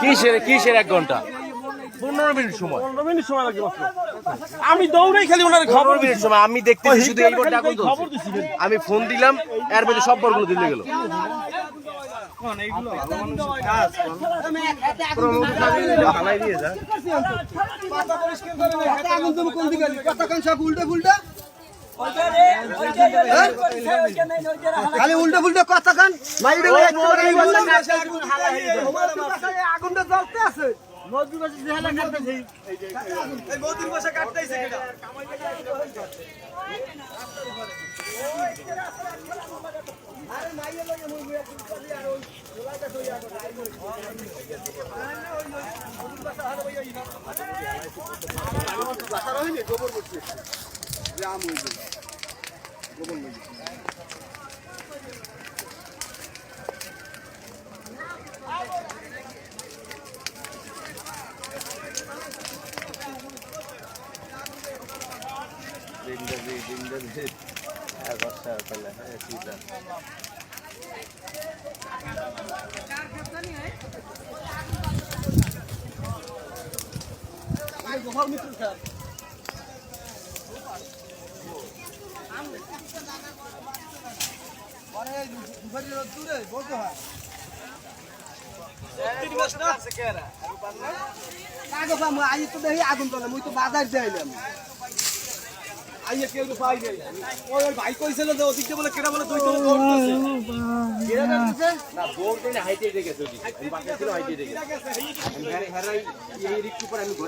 কিসের 1 ঘন্টা 15 মিনিট সময় লাগে আমি দৌড়েই খালি ওনার খবর মিনিট সময় আমি দেখতেছি শুধু এই বলটা এখন আমি ফোন দিলাম এর মধ্যে সব বলগুলো দিলে গেল খালি উল্টো ফুলটা কথা খান আগুনটা জ্বলতে আছে আগুন তো মুই তো বাজার যাইলাম আইয়া কেউ পাই নাই ওই ভাই কইছিল যে ওদিকে বলে কেডা বলে দুই তলা দৌড় আছে কেডা যাচ্ছে না দৌড় কইলে হাইটে গেছে ওদিকে আমি বাকি ছিল হাইটে গেছে আমি হারাই এই রিক্সা পর আমি